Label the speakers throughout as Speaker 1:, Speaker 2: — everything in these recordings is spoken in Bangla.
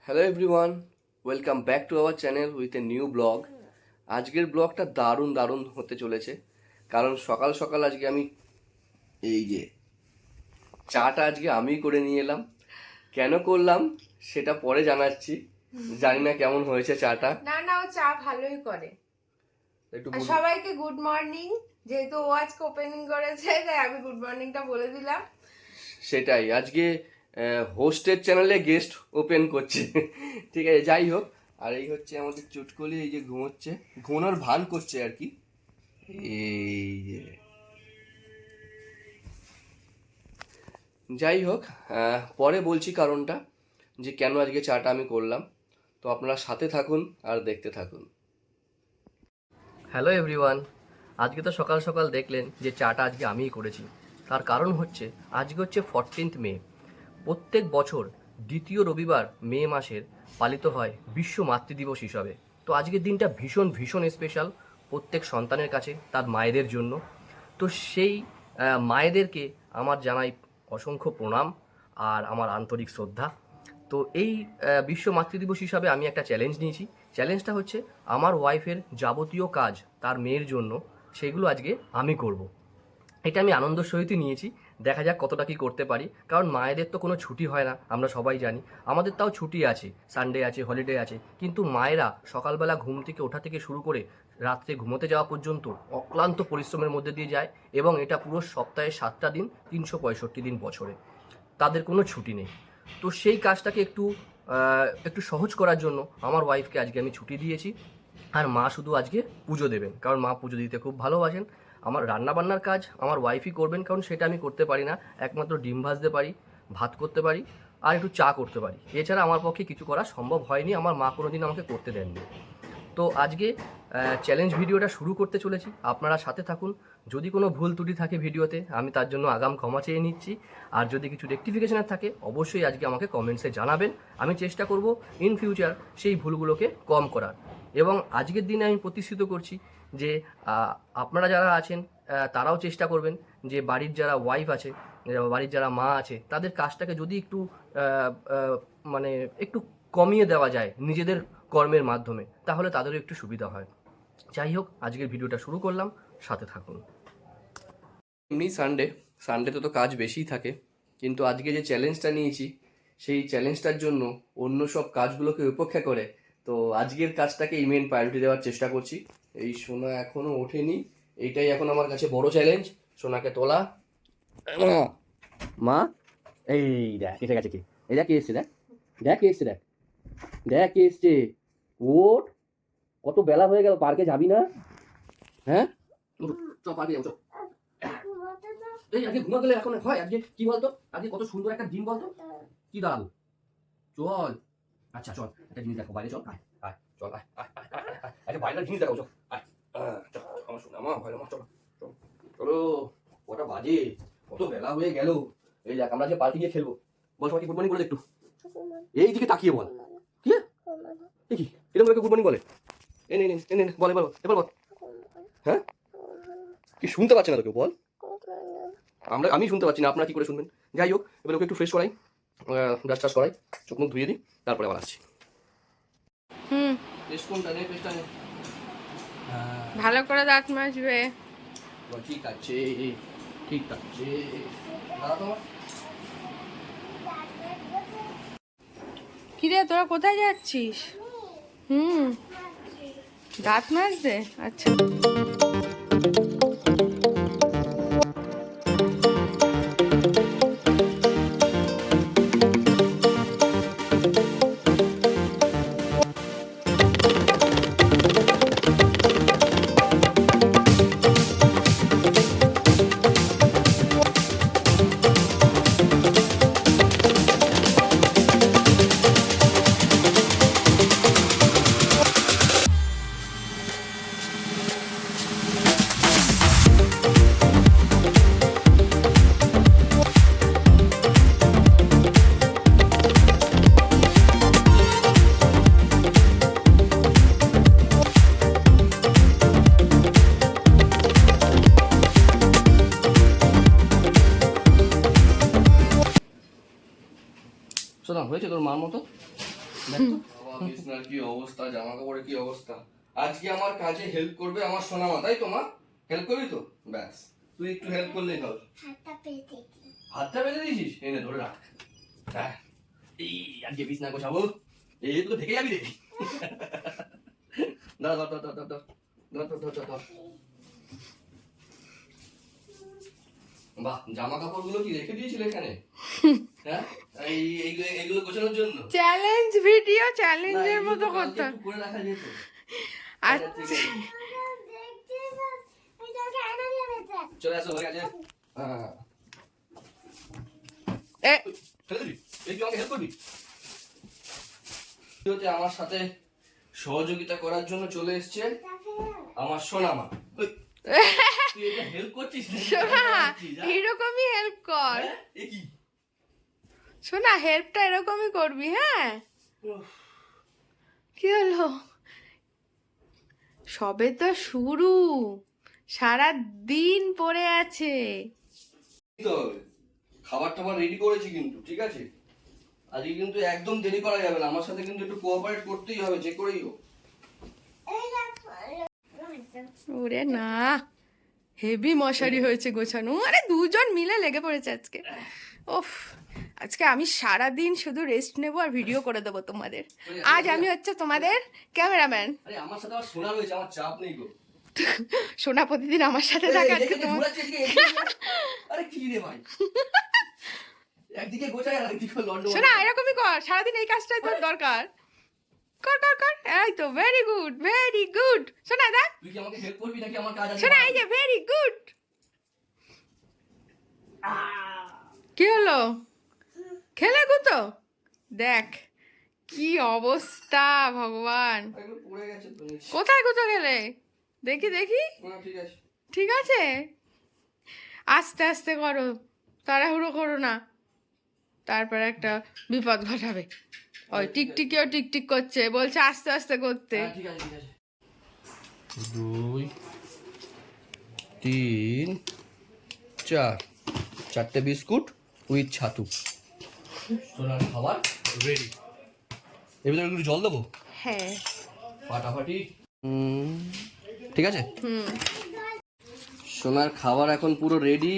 Speaker 1: Hello everyone, welcome back to our channel with a new blog. আজকের ব্লগটা দারুণ দারুণ হতে চলেছে, কারণ সকাল সকাল আজকে আমি এই যে চাটা আজকে আমি করে নিয়ে এলাম। কেন করলাম সেটা পরে জানাচ্ছি। জানি না কেমন হয়েছে চাটা।
Speaker 2: না ও চা ভালোই করে।
Speaker 1: একটু
Speaker 2: আর সবাইকে গুড মর্নিং, যেহেতু ও আজকে ওপেনিং করেছে তাই আমি গুড মর্নিংটা বলে দিলাম।
Speaker 1: সেটাই, আজকে হোস্টের চ্যানেলে গেস্ট ওপেন করছে। ঠিক আছে, যাই হোক। আর এই হচ্ছে আমাদের চুটকলি, এই যে ঘুমোচ্ছে, ঘুমানোর ভান করছে আর কি। এই যে যাই হোক, পরে বলছি কারণটা যে কেন আজকে চাটা আমি করলাম। তো আপনারা সাথে থাকুন আর দেখতে থাকুন। হ্যালো এভরিওয়ান, আজকে তো সকাল সকাল দেখলেন যে চাটা আজকে আমিই করেছি। তার কারণ হচ্ছে আজকে হচ্ছে 14 মে। প্রত্যেক বছর দ্বিতীয় রবিবার মে মাসের পালিত হয় বিশ্ব মাতৃদিবস হিসাবে। তো আজকের দিনটা ভীষণ ভীষণ স্পেশাল প্রত্যেক সন্তানের কাছে, তার মায়েদের জন্য। তো সেই মায়েদেরকে আমার জানাই অসংখ্য প্রণাম আর আমার আন্তরিক শ্রদ্ধা। তো এই বিশ্ব মাতৃদিবস হিসাবে আমি একটা চ্যালেঞ্জ নিয়েছি। চ্যালেঞ্জটা হচ্ছে আমার ওয়াইফের যাবতীয় কাজ তার মেয়ের জন্য, সেগুলো আজকে আমি করব। এটা আমি আনন্দ সহিতই নিয়েছি। দেখা যাক কতটা কি করতে পারি, কারণ মায়েদের তো কোনো ছুটি হয় না, আমরা সবাই জানি। আমাদের তাও ছুটি আছে, সানডে আছে, হলিডে আছে, কিন্তু মায়েরা সকালবেলা ঘুম থেকে ওঠা থেকে শুরু করে রাত্রে ঘুমোতে যাওয়া পর্যন্ত অক্লান্ত পরিশ্রমের মধ্যে দিয়ে যায়, এবং এটা পুরো সপ্তাহে 7টা দিন, 365 দিন বছরে তাদের কোনো ছুটি নেই। তো সেই কাজটাকে একটু সহজ করার জন্য আমার ওয়াইফকে আজকে আমি ছুটি দিয়েছি। আর মা শুধু আজকে পুজো দেবেন, কারণ মা পুজো দিতে খুব ভালোবাসেন। আমার রান্নাবান্নার কাজ আমার ওয়াইফই করবেন, কারণ সেটা আমি করতে পারি না। একমাত্র ডিম ভাজতে পারি, ভাত করতে পারি, আর একটু চা করতে পারি। এছাড়া আমার পক্ষে কিছু করা সম্ভব হয়নি, আমার মা কোনোদিন আমাকে করতে দেননি। তো আজকে চ্যালেঞ্জ ভিডিওটা শুরু করতে চলেছি, আপনারা সাথে থাকুন। যদি কোনো ভুল ত্রুটি থাকে ভিডিওতে, আমি তার জন্য আগাম ক্ষমা চেয়ে নিচ্ছি। আর যদি কিছু রেকটিফিকেশনের থাকে অবশ্যই আজকে আমাকে কমেন্টসে জানাবেন। আমি চেষ্টা করব ইন ফিউচার সেই ভুলগুলোকে কম করার। এবং আজকের দিনে আমি প্রতিষ্ঠিত করছি যে আপনারা যারা আছেন তারাও চেষ্টা করবেন যে বাড়ির যারা ওয়াইফ আছে, বাড়ির যারা মা আছে, তাদের কাজটাকে যদি একটু মানে একটু কমিয়ে দেওয়া যায় নিজেদের কর্মের মাধ্যমে, তাহলে তাদেরও একটু সুবিধা হয়। যাই হোক, আজকের ভিডিওটা শুরু করলাম, সাথে থাকুন। এমনি সানডেতে তো কাজ বেশিই থাকে, কিন্তু আজকে যে চ্যালেঞ্জটা নিয়েছি সেই চ্যালেঞ্জটার জন্য অন্য সব কাজগুলোকে উপেক্ষা করে তো আজকের কাজটাকেই মেন প্রায়োরিটি দেওয়ার চেষ্টা করছি। এই সোনা এখনো ওঠেনি, এইটাই এখন আমার কাছে বড় চ্যালেঞ্জ, সোনাকে তোলা। মা, এই দেখ এসে গেছে কি, এই দেখ কে এসছে, দেখ দেখ কে এসছে, দেখ দেখ কে এসছে। ওঠ, কত বেলা হয়ে গেল, পার্কে যাবি না? হ্যাঁ, চ পার্কে যাবো, চ। এই আজকে ঘুমা গেলে এখন হয়? আজকে কি বলতো, আজকে কত সুন্দর একটা দিন বলতো, কি দাঁড়াবো, চল। আচ্ছা চল, একটা জিনিস দেখো, বাইরে চল, আয় আয়, চল আয় আয় আয় আয় আয়, আচ্ছা বাইরে জিনিস দেখো, চল আয়, চল আমার শোনা মা, ভাই আমার, চলো চলো চলো। কটা বাজে, কত বেলা হয়ে গেল। এই দেখ আমরা যে পার্কে গিয়ে খেলবো, বল সবাইকে গুড মর্নিং বলে একটু, এই দিকে তাকিয়ে বল। কি কি এরকম গুড মর্নিং বলে? এ নে নে নে, বল এবার বল, এবার বল। হ্যাঁ, কি শুনতে পাচ্ছে না তোকে, বল। আমি শুনতে পাচ্ছি না, আপনারা কি করে শুনবেন? যাই হোক, এবার ওকে একটু ফ্রেশ করাই, ব্রাশ টাশ করাই, চোখ মুখ ধুয়ে দিই, তারপরে আবার আসছি। কোনটা নে, পেস্টটা নে।
Speaker 2: ভালো করে দাঁত মাজবে।
Speaker 1: ঠিক আছে, ঠিক আছে, দাঁড়া তোমার।
Speaker 2: কিরে তোরা কোথায় যাচ্ছিস? দাঁত মাজতে? আচ্ছা।
Speaker 1: বাবা বিছনার কি অবস্থা, জামা কাপড়ের কি অবস্থা। আজকে আমার কাজে হেল্প করবে আমার সোনা মা, তাই তো মা? হেল্প করবি তো? ব্যাস, তুই একটু হেল্প করলেই হবে। হাতটা বেঁধে দিয়েছিস? এনে ধরে রাখ। হ্যাঁ, এই আজকে বিছনা গোছাবো। এই তো ঢেকে যাবি রে। ধর ধর ধর ধর ধর ধর ধর ধর ধর ধর। বাহ, জামা কাপড় গুলো কি রেখে দিয়েছিল এখানে? হ্যাঁ, এইগুলো গোছানোর জন্য।
Speaker 2: চ্যালেঞ্জ ভিডিও,
Speaker 1: না,
Speaker 2: চ্যালেঞ্জের
Speaker 1: এগুলো
Speaker 2: মতো
Speaker 1: তো কালকে
Speaker 2: করতে।
Speaker 1: একটু করে রাখা যেত।
Speaker 2: আচ্ছা
Speaker 1: চলে আসো হয়ে গেছে। হ্যাঁ,
Speaker 2: এ
Speaker 1: ফেলে দিবি? এই তুই আমাকে হেল্প করবি? তুই হচ্ছে আমার সাথে সহযোগিতা করার জন্য চলে এসছে আমার সোনা মা। ওই, তুই এটা হেল্প করছিস না?
Speaker 2: শোনা,
Speaker 1: করছিস, হ্যাঁ?
Speaker 2: এরকমই হেল্প কর।
Speaker 1: হ্যাঁ? এ কি?
Speaker 2: শোনা, হেল্পটা এরকমই করবি। হ্যাঁ,
Speaker 1: উফ,
Speaker 2: কি হলো? সবে তো শুরু, সারা দিন পড়ে আছে।
Speaker 1: দিতে হবে। খাবার টাবার রেডি করেছি কিন্তু, ঠিক আছে? আজকে কিন্তু একদম দেরি করা যাবে না, আমার সাথে কিন্তু একটু কোঅপারেট করতেই হবে, যে করেই হোক।
Speaker 2: ওরে না, হেভি মশারি হয়েছে গোছানো। আরে দুজন মিলে লেগে পড়েছে আজকে। ওফ, আজকে আমি সারা দিন শুধু রেস্ট নেব আর ভিডিও করে দেবো তোমাদের। আজ আমি হচ্ছে তোমাদের ক্যামেরাম্যান।
Speaker 1: আরে আমার সাথে আমার সোনা রয়েছে, আমার চাপ নেই গো।
Speaker 2: সোনা প্রতিদিন আমার সাথে থাকে, আজকে তোমার।
Speaker 1: আরে কি রে ভাই, একদিকে গোছায় আর একদিকে লন্ডন।
Speaker 2: শোনা, এরকমই কর, সারাদিন এই কাজটাই তোর দরকার। কর কর কর, এই তো ভেরি গুড, ভেরি গুড। শোনা দেখ,
Speaker 1: তুই কি আমাকে হেল্প করবি নাকি আমার কাজ আছে?
Speaker 2: শোনা, এই যে ভেরি গুড। কি হলো? খেলে গুতো? দেখ কি অবস্থা, ভগবান।
Speaker 1: এগুলো পড়ে গেছে তো নিচে।
Speaker 2: কোথায় গুতো গেলে? দেখি দেখি।
Speaker 1: না, ঠিক আছে।
Speaker 2: ঠিক আছে, আস্তে আস্তে করো, তাড়াহুড়ো করো না, তারপর একটা বিপদ ঘটাবে। ওই টিকটিকিও টিকটিক করছে, বলছে আস্তে আস্তে করতে।
Speaker 1: হ্যাঁ, ঠিক আছে ঠিক আছে। 2 3 4, 4টে বিস্কুট উইথ ছাতু। সোনার খাবার রেডি। এর ভিতরে একটু জল দেবো
Speaker 2: হ্যাঁ।
Speaker 1: ফাটাফাটি। ঠিক আছে।
Speaker 2: হুম।
Speaker 1: সোনার খাবার এখন পুরো রেডি।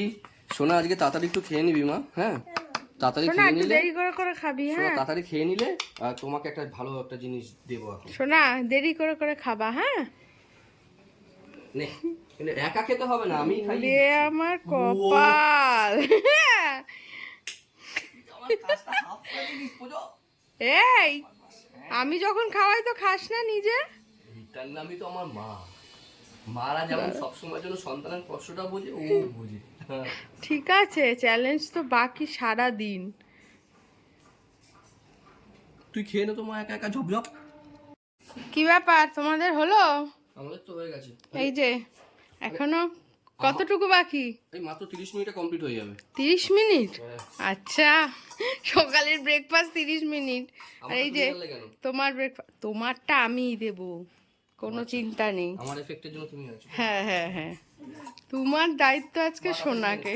Speaker 1: সোনা আজকে তাড়াতাড়ি একটু খেয়ে নিবি মা, হ্যাঁ? তাড়াতাড়ি
Speaker 2: শোনা,
Speaker 1: খেয়ে
Speaker 2: একটু
Speaker 1: নিলে,
Speaker 2: দেরি করে করে খাবি।
Speaker 1: সোনা
Speaker 2: হ্যাঁ
Speaker 1: তাড়াতাড়ি খেয়ে নিলে আর তোমাকে একটা ভালো একটা জিনিস দেবো এখন।
Speaker 2: শোনা, দেরি করে করে খাবা। হ্যাঁ,
Speaker 1: নে, কিন্তু একা খেতে হবে না, আমি খাই।
Speaker 2: রে আমার কপাল।
Speaker 1: আমার কাজটা হাফ করে দিস পুজো।
Speaker 2: এই, আমি যখন খাওয়াই তো খাস না নিজে।
Speaker 1: এটার নামই তো আমার মা। মারা যেমন সবসময়ের জন্য সন্তানের কষ্টটা বোঝে, ও বোঝে। হ্যাঁ।
Speaker 2: ঠিক আছে, চ্যালেঞ্জ তো বাকি সারা দিন।
Speaker 1: তুই খেয়ে নে তো মা, একা একা ঝপঝপ।
Speaker 2: কি ব্যাপার, তোমাদের হলো?
Speaker 1: আমাদের তো হয়ে গেছে।
Speaker 2: এই যে এখনো কতটুকু বাকি?
Speaker 1: এই মাত্র 30 মিনিটে কমপ্লিট হয়ে যাবে।
Speaker 2: 30 মিনিট?
Speaker 1: হ্যাঁ।
Speaker 2: আচ্ছা, সকালের ব্রেকফাস্ট 30 মিনিট। আর
Speaker 1: আমারটা
Speaker 2: এই
Speaker 1: তুমি
Speaker 2: যে
Speaker 1: জানলে কেন?
Speaker 2: তোমার ব্রেকফাস্ট, তোমারটা আমিই দেব, কোনো চিন্তা নেই।
Speaker 1: আমার এফেক্টের জন্য তুমি আছো।
Speaker 2: হ্যাঁ হ্যাঁ হ্যাঁ, তোমার দায়িত্ব আজকে সোনাকে।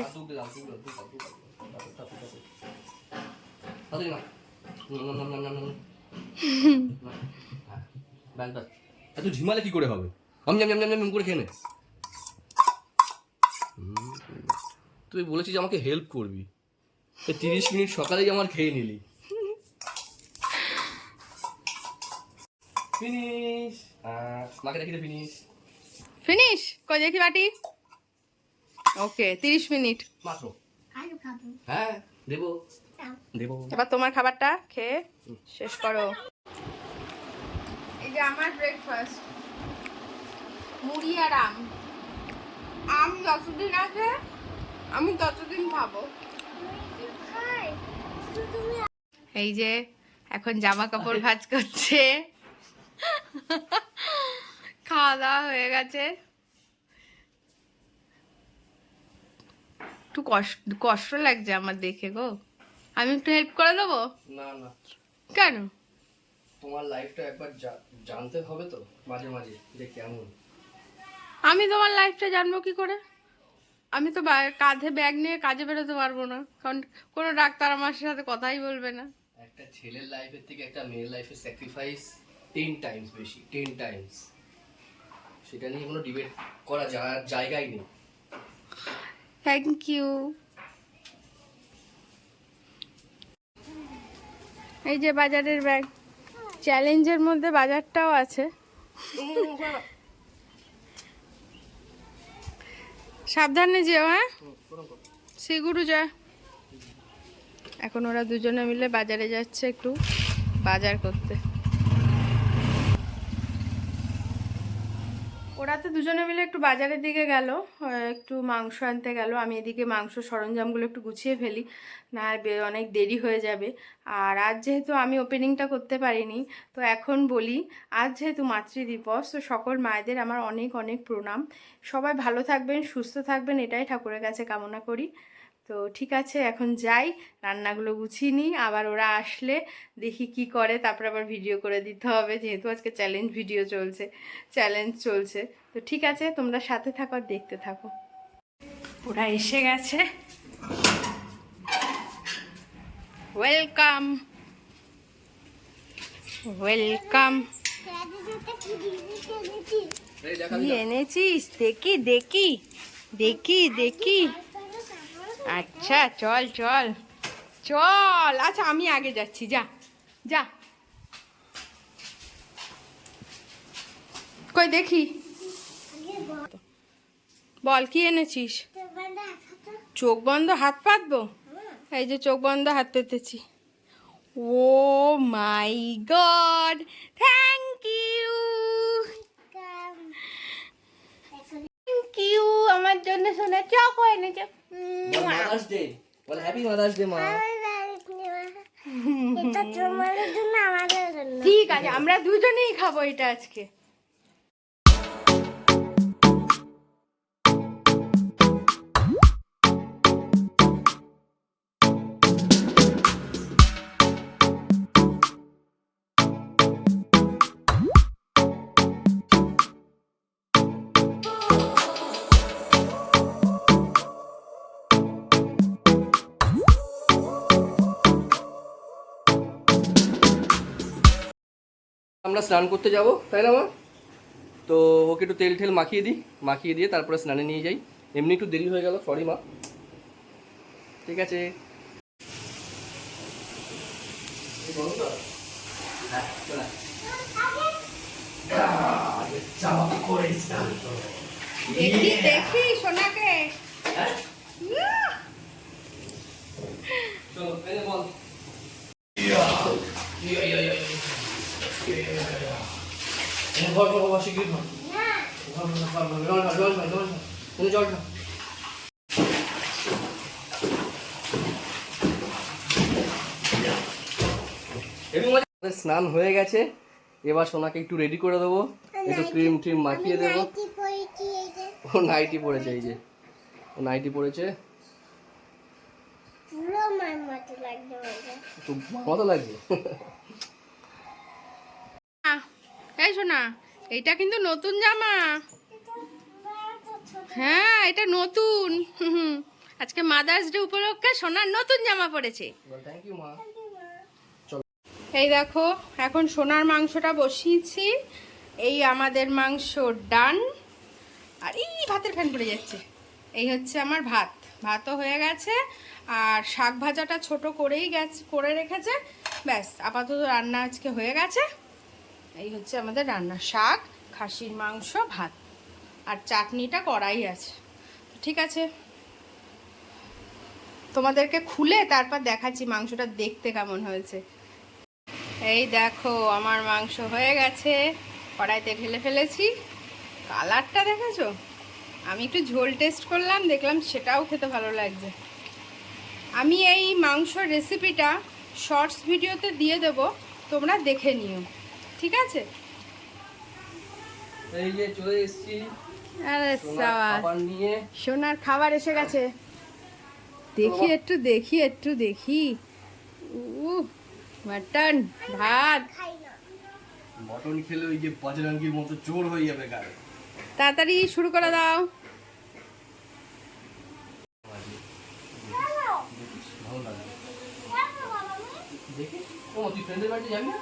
Speaker 1: এত ঝিমালে কি করে হবে? আমি জাম জাম জাম জাম করে খেয়ে নে। তুই বলেছিস আমাকে হেল্প করবি, 30 মিনিট সকালেই আমার খেয়ে নিলি। ফিনিশ। মাকে দেখি ফিনিশ।
Speaker 2: ফিনিশ, কই দেখি বাটি। ওকে, 30 মিনিট
Speaker 1: মাত্র। হ্যাঁ, দেবো দেবো।
Speaker 2: এবার তোমার খাবারটা খেয়ে শেষ করো। এই যে আমার ব্রেকফাস্ট, মুড়ি আর আম। আম যতদিন আছে আমি ততদিন খাবো। এই যে এখন জামা কাপড় ভাঁজ করছে। খাওয়া দাওয়া হয়ে গেছে। একটু কষ্ট কষ্ট লাগছে আমার দেখে গো। আমি একটু হেল্প করে দেবো?
Speaker 1: না না,
Speaker 2: কেন?
Speaker 1: তোমার লাইফটা একবার জানতে হবে তো মাঝে মাঝে, যে কেমন।
Speaker 2: আমি তোমার লাইফটা জানবো কি করে? আমি তো কাঁধে ব্যাগ নিয়ে কাজে বেরোতে পারবো না, কারণ কোনো ডাক্তার আমার সাথে কথাই বলবে না।
Speaker 1: একটা ছেলের লাইফের থেকে একটা মেয়ের লাইফের স্যাক্রিফাইস 10 টাইমস বেশি, 10 টাইমস। সেটা নিয়ে কোনো ডিবেট করা জায়গাই নেই।
Speaker 2: Thank you. এই যে বাজারের ব্যাগ, চ্যালেঞ্জের মধ্যে বাজারটাও আছে। সাবধানে যেও, হ্যাঁ সিগুরু যা। এখন ওরা দুজনে মিলে বাজারে যাচ্ছে একটু বাজার করতে। ওরা তো দুজনে মিলে একটু বাজারের দিকে গেল, একটু মাংস আনতে গেল। আমি এদিকে মাংস সরঞ্জামগুলো একটু গুছিয়ে ফেলি, না অনেক দেরি হয়ে যাবে। আর আজ যেহেতু আমি ওপেনিংটা করতে পারিনি, তো এখন বলি, আজ যেহেতু মাতৃদিবস, তো সকল মায়েদের আমার অনেক অনেক প্রণাম। সবাই ভালো থাকবেন, সুস্থ থাকবেন, এটাই ঠাকুরের কাছে কামনা করি। তো ঠিক আছে, এখন যাই, রান্নাগুলো গুছিয়ে নিই। আবার ওরা আসলে দেখি কি করে, তারপর আবার ভিডিও করে দিতে হবে, যেহেতু আজকে চ্যালেঞ্জ চলছে। তো ঠিক আছে, তোমরা সাথে থাকো আর দেখতে থাকো। ওরা এসে গেছে, ওয়েলকাম ওয়েলকাম। কি এনেছিস? দেখি দেখি দেখি দেখি। আচ্ছা চল চল চল। আচ্ছা আমি আগে যাচ্ছি, যা যা। কই দেখি, বল কি এনেছিস? চোখ বন্ধ হাত পাতবো? এই যে চোখ বন্ধ হাত পেতেছি। Oh my god, thank you thank you. আমার জন্য সোনা চক এনেছে।
Speaker 1: মাদার্স ডে, বল হ্যাপি মাদার্স ডে মা।
Speaker 2: ঠিক আছে, আমরা দুজনেই খাবো এটা আজকে।
Speaker 1: আমরা স্নান করতে যাব, তাই না মা? তো ওকে একটু তেল ঠেল মাখিয়ে দিয়ে তারপরে স্নানে নিয়ে যাই। এমনি একটু দেরি হয়ে গেল, সরি মা। ঠিক আছে,
Speaker 2: দেখি দেখি সোনাকে।
Speaker 1: চলো বল। স্নান হয়ে গেছে, এবার সোনাকে একটু রেডি করে দেবো, একটু ক্রিম ট্রিম মাখিয়ে দেবো। ও নাইটি পরেছে, এই যে ও নাইটি পরেছে। মতো লাগছে।
Speaker 2: এই শোনা, এটা কিন্তু নতুন জামা। হ্যাঁ এটা নতুন। আজকে মাদার্স ডে উপলক্ষে সোনার নতুন জামা পড়েছে।
Speaker 1: থ্যাংক ইউ মা।
Speaker 2: এই দেখো, এখন সোনার মাংসটা বসিয়েছি। এই আমাদের মাংস ডান। আর এই ভাতের ফ্যান পড়ে যাচ্ছে। এই হচ্ছে আমার ভাতও হয়ে গেছে। আর শাক ভাজাটা ছোট করে রেখেছে। ব্যাস, আপাতত রান্না আজকে হয়ে গেছে। এই হচ্ছে আমাদের রান্না, শাক, খাসির মাংস, ভাত, আর চাটনিটা করাই আছে। ঠিক আছে, তোমাদেরকে খুলে তারপর দেখাচ্ছি মাংসটা দেখতে কেমন হয়েছে। এই দেখো আমার মাংস হয়ে গেছে, কড়াইতে ঢেলে ফেলেছি। কালারটা দেখেছো? আমি একটু ঝোল টেস্ট করলাম, দেখলাম সেটাও খেতে ভালো লাগছে। আমি এই মাংসর রেসিপিটা শর্টস ভিডিওতে দিয়ে দেব, তোমরা দেখে নিও, ঠিক আছে?
Speaker 1: এই যে চলে এসেছি,
Speaker 2: আরে
Speaker 1: খাবার নিয়ে।
Speaker 2: সোনার খাবার এসে গেছে। দেখি একটু দেখি। মাটন, ভাত।
Speaker 1: মটন খেলে ওই যে বাজরাঙ্গির মতো জোর হয়ে যাবে গায়ে।
Speaker 2: তাড়াতাড়ি শুরু করে দাও।
Speaker 1: ভালো লাগবে দেখি। ও তুই ফ্রেন্ডের বাড়িতে যাবি না?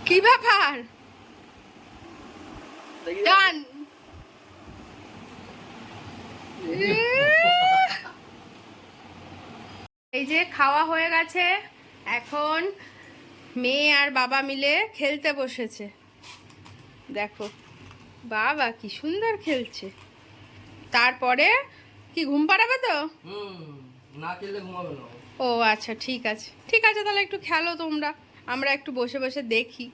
Speaker 2: কি ব্যাপার? ডান। এই যে খাওয়া হয়ে গেছে, এখন মেয়ে আর বাবা মিলে খেলতে বসেছে। দেখো বাবা কি সুন্দর খেলছে। তারপরে কি ঘুম পাড়াবে তো?
Speaker 1: না খেললে ঘুমাবে না।
Speaker 2: ও আচ্ছা, ঠিক আছে ঠিক আছে, তাহলে একটু খেলো তোমরা, আমরা একটু বসে বসে দেখি।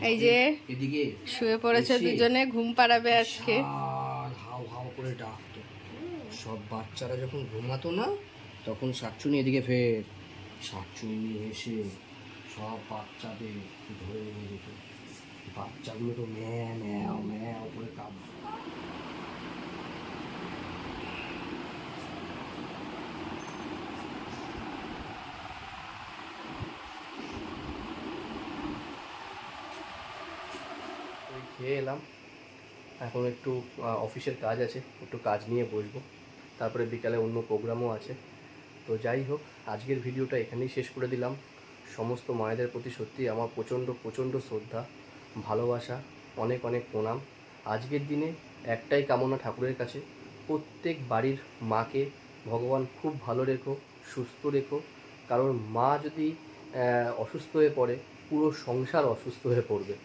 Speaker 2: এই যে
Speaker 1: এদিকে
Speaker 2: শুয়ে পড়েছে দুজনে, ঘুম পাড়াবে আজকে।
Speaker 1: হাও হাও করে ডাকতো। সব বাচ্চারা যখন ঘুমাতো না, তখন শাকচুনি এদিকে ফের শাকচুনি নিয়ে এসে সব বাচ্চাদের ধরে নিয়ে যেত। বাচ্চাগুলো তো ম্যাও ম্যাও ম্যাও করে কাঁদতো। খেয়ে এলাম, এখন একটু অফিসের কাজ আছে, একটু কাজ নিয়ে বসবো, তারপরে বিকালে অন্য প্রোগ্রামও আছে। তো যাই হোক, আজকের ভিডিওটা এখানেই শেষ করে দিলাম। সমস্ত মায়েদের প্রতি সত্যি আমার প্রচণ্ড প্রচণ্ড শ্রদ্ধা, ভালোবাসা, অনেক অনেক প্রণাম। আজকের দিনে একটাই কামনা ঠাকুরের কাছে, প্রত্যেক বাড়ির মাকে ভগবান খুব ভালো রেখো, সুস্থ রেখো। কারণ মা যদি অসুস্থ হয়ে পড়ে, পুরো সংসার অসুস্থ হয়ে পড়বে।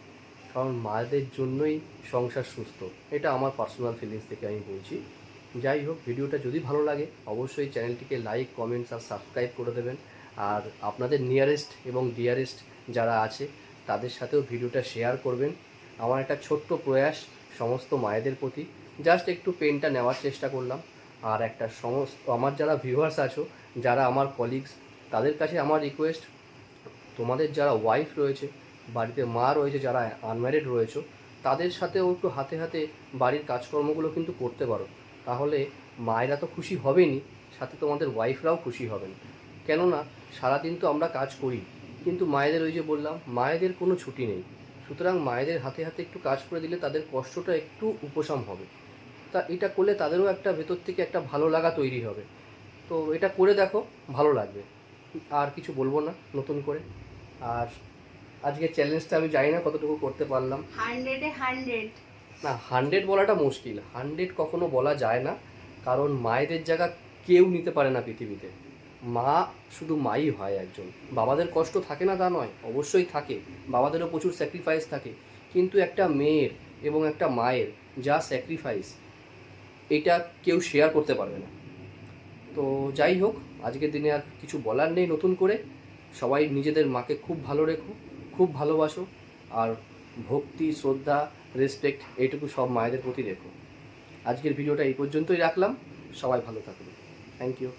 Speaker 1: কারণ মায়েদের জন্যই সংসার সুস্থ, এটা আমার পার্সোনাল ফিলিংস থেকে আমি বলছি। যাই হোক, ভিডিওটা যদি ভালো লাগে অবশ্যই চ্যানেলটিকে লাইক, কমেন্টস আর সাবস্ক্রাইব করে দেবেন। আর আপনাদের নিয়ারেস্ট এবং ডিয়ারেস্ট যারা আছে তাদের সাথেও ভিডিওটা শেয়ার করবেন। আমার একটা ছোট্ট প্রয়াস সমস্ত মায়েদের প্রতি, জাস্ট একটু পেনটা নেওয়ার চেষ্টা করলাম। আর একটা সমস্ত আমার যারা ভিউয়ার্স আছো, যারা আমার কলিগস, তাদের কাছে আমার রিকোয়েস্ট, তোমাদের যারা ওয়াইফ রয়েছে, বাড়িতে মা রয়েছে, যারা আনম্যারিড রয়েছে, তাদের সাথেও একটু হাতে হাতে বাড়ির কাজকর্মগুলো কিন্তু করতে পারো। তাহলে মায়েরা তো খুশি হবেনই, সাথে তোমাদের ওয়াইফরাও খুশি হবেন। কেননা সারাদিন তো আমরা কাজ করি, কিন্তু মায়েদের ওই যে বললাম, মায়েদের কোনো ছুটি নেই। সুতরাং মায়েদের হাতে হাতে একটু কাজ করে দিলে তাদের কষ্টটা একটু উপশম হবে। তা এটা করলে তাদেরও একটা ভেতর থেকে একটা ভালো লাগা তৈরি হবে। তো এটা করে দেখো, ভালো লাগবে। আর কিছু বলবো না নতুন করে। আর আজকে চ্যালেঞ্জটা আমি জানি না কতটুকু করতে পারলাম।
Speaker 2: 100-এ 100।
Speaker 1: না, 100 বলাটা মুশকিল, 100 কখনো বলা যায় না। কারণ মায়েদের জায়গা কেউ নিতে পারে না পৃথিবীতে। মা শুধু মাই হয় একজন। বাবাদের কষ্ট থাকে না তা নয়, অবশ্যই থাকে, বাবাদেরও প্রচুর স্যাক্রিফাইস থাকে। কিন্তু একটা মেয়ের এবং একটা মায়ের যা স্যাক্রিফাইস, এটা কেউ শেয়ার করতে পারবে না। তো যাই হোক, আজকের দিনে আর কিছু বলার নেই নতুন করে। সবাই নিজেদের মাকে খুব ভালো রেখো, খুব ভালোবাসো, আর ভক্তি, শ্রদ্ধা, রেসপেক্ট এইটুকু সব মায়েদের প্রতি রেখো। আজকের ভিডিওটা এই পর্যন্তই রাখলাম। সবাই ভালো থাকুন। Thank you.